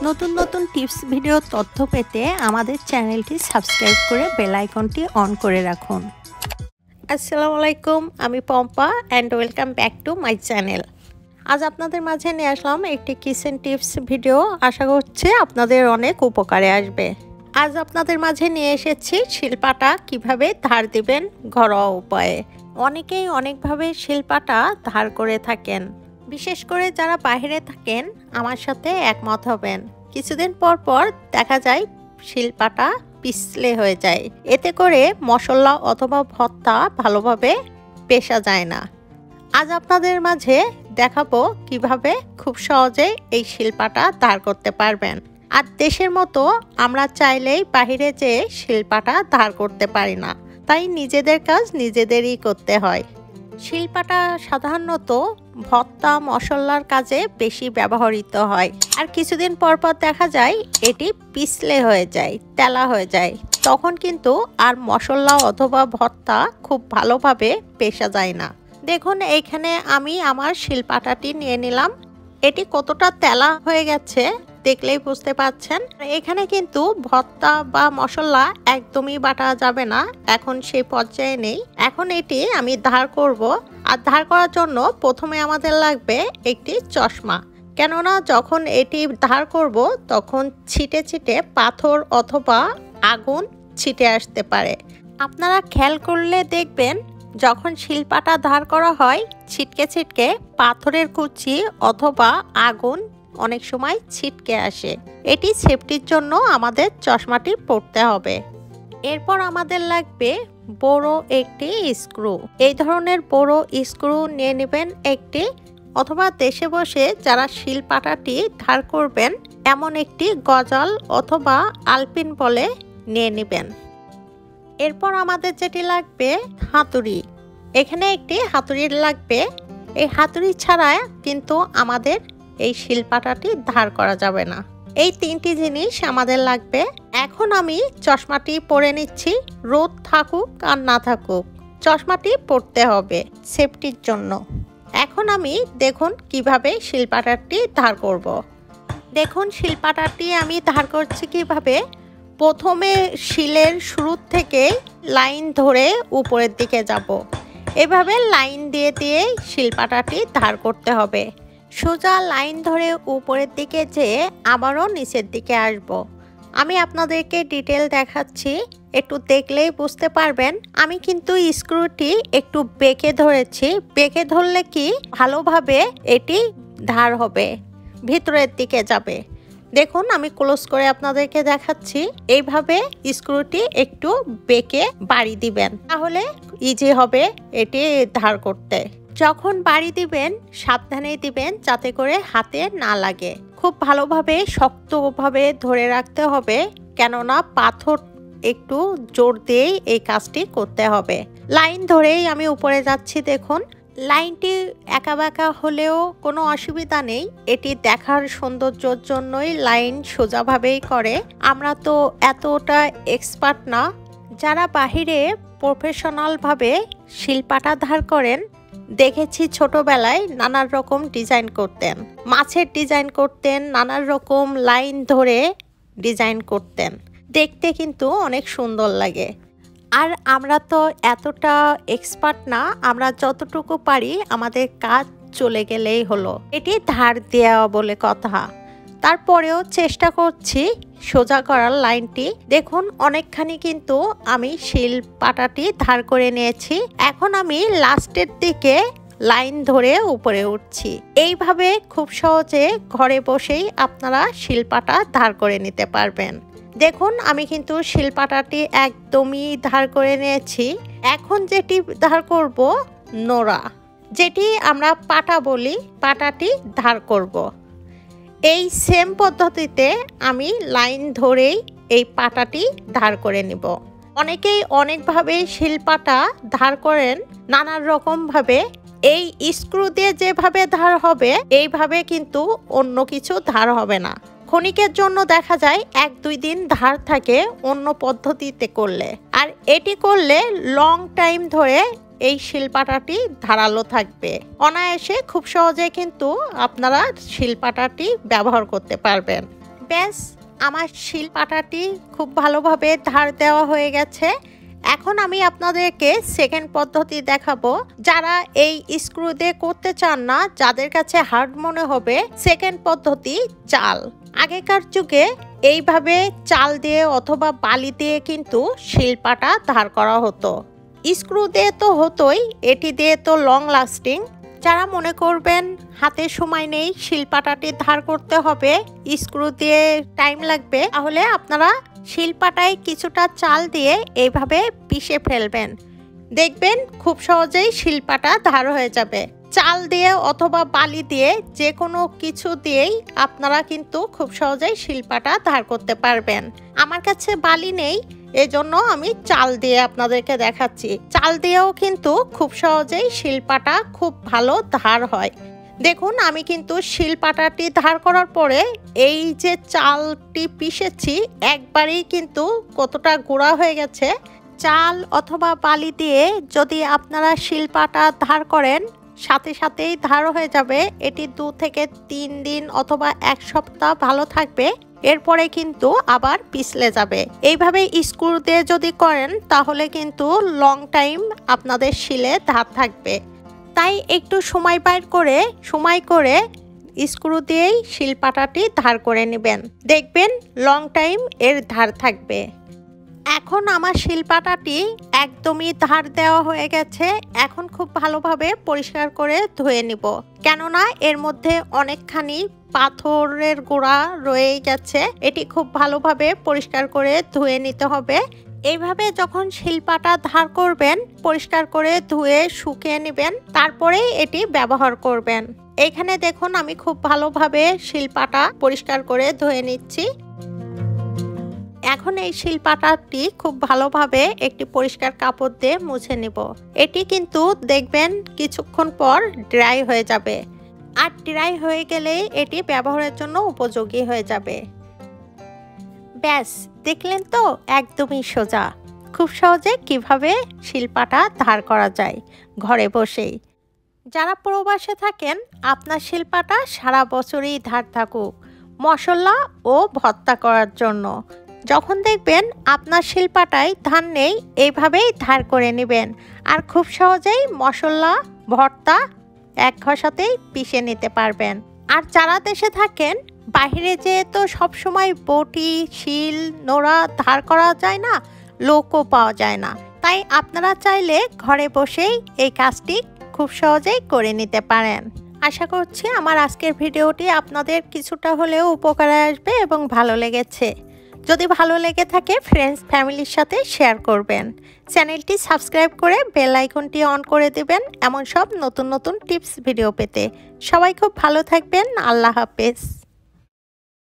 নতুন নতুন tips video তথ্য পেতে আমাদের চ্যানেলটি সাবস্ক্রাইব করে বেল আইকনটি অন করে রাখুন। আসসালামু আলাইকুম, আমি Pampa and welcome back to my channel. আজ আপনাদের মাঝে নিয়ে আসলাম একটি কিচেন টিপস ভিডিও। আশা করছি আপনাদের অনেক উপকারে আসবে। আজ আপনাদের মাঝে নিয়ে এসেছি শিলপাটা কিভাবে ধার দিবেন ঘরোয়া উপায়ে। অনেকেই অনেকভাবে শিলপাটা ধার করে থাকেন, বিশেষ করে যারা বাইরে থাকেন আমার সাথে একমত হবেন। কিছুদিন পর পর দেখা যায় শিলপাটা পিছলে হয়ে যায়, এতে করে মশলা অথবা ভর্তা ভালোভাবে পেশা যায় না। আজ আপনাদের মাঝে দেখাবো কিভাবে খুব সহজে এই শিলপাটা ধার করতে পারবেন। আর দেশের মতো আমরা চাইলেই বাইরে যেয়ে শিলপাটা ধার করতে পারি না, তাই নিজেদের কাজ নিজেদেরই করতে হয়। শিলপাটা সাধারণত ভর্তা মশলার কাজে বেশি ব্যবহৃত হয়, আর কিছুদিন পর পর দেখা যায় এটি পিছলে হয়ে যায়, তেলা হয়ে যায়। তখন কিন্তু আর মশলা অথবা ভর্তা খুব ভালোভাবে পেশা যায় না। দেখুন, এইখানে আমি আমার শিলপাটাটি নিয়ে নিলাম। এটি কতটা তেলা হয়ে গেছে দেখলেই বুঝতে পাচ্ছেন। এখানে কিন্তু ভর্তা বা মশলা একদমই বাটা যাবে না, এখন সেই পর্যায়ে নেই। এখন এটি আমি ধার করব। আর ধার করার জন্য প্রথমে আমাদের লাগবে একটি চশমা, কেননা যখন এটি ধার করব তখন ছিটে ছিটে পাথর অথবা আগুন ছিটে আসতে পারে। আপনারা খেয়াল করলে দেখবেন যখন শিলপাটা ধার করা হয় ছিটকে ছিটকে পাথরের কুচি অথবা আগুন অনেক সময় ছিটকে আসে। এটি সেফটির জন্য আমাদের চশমাটি পরতে হবে। এরপর আমাদের লাগবে বড় একটি স্ক্রু। এই ধরনের বড় স্ক্রু নিয়ে নেবেন একটি, অথবা দেশে বসে যারা শিলপাটাটি ধার করবেন এমন একটি গজাল অথবা আলপিন বলে নিয়ে নেবেন। এরপর আমাদের যেটি লাগবে হাতুড়ি। এখানে একটি হাতুড়ি লাগবে। এই হাতুড়ি ছাড়া কিন্তু আমাদের এই শিলপাটাটি ধার করা যাবে না। এই তিনটি জিনিস আমাদের লাগবে। এখন আমি চশমাটি পরে নিচ্ছি। রোদ থাকুক আর না থাকুক চশমাটি পরতে হবে সেফটির জন্য। এখন আমি দেখুন কিভাবে শিলপাটাটি ধার করব। দেখুন শিলপাটাটি আমি ধার করছি কিভাবে। প্রথমে শিলের শুরু থেকে লাইন ধরে উপরের দিকে যাব। এভাবে লাইন দিয়ে দিয়ে শিলপাটাটি ধার করতে হবে। সোজা লাইন ধরে উপরের দিকে যেয়ে আবারও নিচের দিকে আসব। আমি আপনাদেরকে ডিটেল দেখাচ্ছি, একটু দেখলেই বুঝতে পারবেন। আমি কিন্তু স্ক্রুটি একটু বেঁকে ধরেছি। বেঁকে ধরলে কি ভালোভাবে এটি ধার হবে, ভিতরের দিকে যাবে। দেখুন আমি ক্লোজ করে আপনাদেরকে দেখাচ্ছি। এইভাবে স্ক্রুটি একটু বেঁকে বাড়ি দিবেন, তাহলে ইজি হবে এটি ধার করতে। যখন বাড়ি দিবেন সাবধানে দিবেন যাতে করে হাতে না লাগে। খুব ভালোভাবে শক্তভাবে ধরে রাখতে হবে, কেননা পাথর একটু জোর দিয়েই এই কাজটি করতে হবে। লাইন ধরেই আমি উপরে যাচ্ছি। দেখুন লাইনটি একা বাঁকা হলেও কোনো অসুবিধা নেই, এটি দেখার সৌন্দর্যের জন্যই লাইন সোজাভাবেই করে। আমরা তো এতটা এক্সপার্ট না। যারা বাহিরে প্রফেশনালভাবে শিলপাটা ধার করেন দেখেছি, ছোটবেলায় নানান রকম ডিজাইন করতেন, মাছের ডিজাইন করতেন, নানান রকম লাইন ধরে ডিজাইন করতেন, দেখতে কিন্তু অনেক সুন্দর লাগে। আর আমরা তো এতটা এক্সপার্ট না, আমরা যতটুকু পারি আমাদের কাজ চলে গেলেই হলো, এটি ধার দেওয়া বলে কথা। তারপরেও চেষ্টা করছি সোজা করার লাইনটি। দেখুন অনেকখানি কিন্তু আমি শিলপাটাটি ধার করে নিয়েছি। এখন আমি লাস্টের দিকে লাইন ধরে উপরে উঠছি। এইভাবে খুব সহজে ঘরে বসেই আপনারা শিলপাটা ধার করে নিতে পারবেন। দেখুন আমি কিন্তু শিলপাটাটি একদমই ধার করে নিয়েছি। এখন যেটি ধার করব নোড়া, যেটি আমরা পাটা বলি, পাটাটি ধার করব। এই সেম পদ্ধতিতে আমি লাইন ধরেই এই পাটাটি ধার করে নিব। অনেকেই অনেকভাবে শিলপাটা ধার করেন, নানান রকমভাবে। এই স্ক্রু দিয়ে যেভাবে ধার হবে এইভাবে কিন্তু অন্য কিছু ধার হবে না। ক্ষণিকের জন্য দেখা যায় 1-2 দিন ধার থাকে অন্য পদ্ধতিতে করলে, আর এটি করলে লং টাইম ধরে এই শিলপাটাটি ধারালো থাকবে। অনায়াসে খুব সহজে কিন্তু আপনারা শিলপাটাটি ব্যবহার করতে পারবেন। ব্যাস আমার শিল পাটাটি খুব ভালোভাবে ধার দেওয়া হয়ে গেছে। এখন আমি আপনাদেরকে সেকেন্ড পদ্ধতি দেখাবো। যারা এই স্ক্রু দিয়ে করতে চান না, যাদের কাছে হার্ড মনে হবে, সেকেন্ড পদ্ধতি চাল। আগেকার যুগে এইভাবে চাল দিয়ে অথবা বালি দিয়ে কিন্তু শিলপাটা ধার করা হতো। স্ক্রু দিয়ে তো হতোই, এটি দিয়ে তো লং লাস্টিং। যারা মনে করবেন হাতে সময় নেই, শিলপাটাটি ধার করতে হবে, স্ক্রু দিয়ে টাইম লাগবে, তাহলে আপনারা শিলপাটায় কিছুটা চাল দিয়ে এইভাবে পিষে ফেলবেন। দেখবেন খুব সহজেই শিলপাটা ধার হয়ে যাবে। চাল দিয়ে অথবা বালি দিয়ে যে কোনো কিছু দিয়েই আপনারা কিন্তু খুব সহজেই শিলপাটা ধার করতে পারবেন। আমার কাছে বালি নেই, এজন্য আমি চাল দিয়ে আপনাদেরকে দেখাচ্ছি। চাল দিয়েও কিন্তু খুব সহজেই শিলপাটা খুব ভালো ধার হয়। দেখুন আমি কিন্তু শিলপাটাটি ধার করার পরে এই যে চালটি পিষেছি একবারেই কিন্তু কতটা গুঁড়া হয়ে গেছে। চাল অথবা বালি দিয়ে যদি আপনারা শিলপাটা ধার করেন সাথে সাথেই ধার হয়ে যাবে। এটি 2 থেকে 3 দিন অথবা 1 সপ্তাহ ভালো থাকবে, এরপরে কিন্তু আবার পিছলে যাবে। এইভাবে স্ক্রু দিয়ে যদি করেন তাহলে কিন্তু লং টাইম আপনাদের শিলে ধার থাকবে। তাই একটু সময় বাইর করে স্ক্রু দিয়েই শিলপাটাটি ধার করে নেবেন, দেখবেন লং টাইম এর ধার থাকবে। এখন আমার শিলপাটাটি একদমই ধার দেওয়া হয়ে গেছে। এখন খুব ভালোভাবে পরিষ্কার করে ধুয়ে নিব, কেননা এর মধ্যে অনেকখানি পাথরের গোড়া রয়ে গেছে। এটি খুব ভালোভাবে পরিষ্কার করে ধুয়ে নিতে হবে। এইভাবে যখন শিলপাটা ধার করবেন পরিষ্কার করে ধুয়ে শুকিয়ে নেবেন, তারপরে এটি ব্যবহার করবেন। এইখানে দেখুন আমি খুব ভালোভাবে শিলপাটা পরিষ্কার করে ধুয়ে নিচ্ছি। এখন এই শিলপাটাটি খুব ভালোভাবে একটি পরিষ্কার কাপড় দিয়ে মুছে নিব। এটি কিন্তু দেখবেন কিছুক্ষণ পর ড্রাই হয়ে যাবে, আর ড্রাই হয়ে গেলে এটি ব্যবহারের জন্য উপযোগী হয়ে যাবে। ব্যাস দেখলেন তো, একদমই সোজা। খুব সহজে কিভাবে শিলপাটা ধার করা যায় ঘরে বসেই। যারা প্রবাসে থাকেন আপনার শিলপাটা সারা বছরই ধার থাকুক মশলা ও ভর্তা করার জন্য। যখন দেখবেন আপনার শিলপাটায় ধার নেই, এইভাবেই ধার করে নেবেন, আর খুব সহজেই মশলা ভর্তা এক ঘষাতেই পিষে নিতে পারবেন। আর যারা দেশে থাকেন বাইরে যেয়ে তো সবসময় বটি শিল নোড়া ধার করা যায় না, লোকও পাওয়া যায় না। তাই আপনারা চাইলে ঘরে বসেই এই কাজটি খুব সহজেই করে নিতে পারেন। আশা করছি আমার আজকের ভিডিওটি আপনাদের কিছুটা হলেও উপকারে আসবে এবং ভালো লেগেছে। যদি ভালো লেগে থাকে ফ্রেন্ডস ফ্যামিলির সাথে শেয়ার করবেন। চ্যানেলটি সাবস্ক্রাইব করে বেল আইকনটি অন করে দিবেন এমন সব নতুন নতুন টিপস ভিডিও পেতে। সবাই খুব ভালো থাকবেন। আল্লাহ হাফেজ।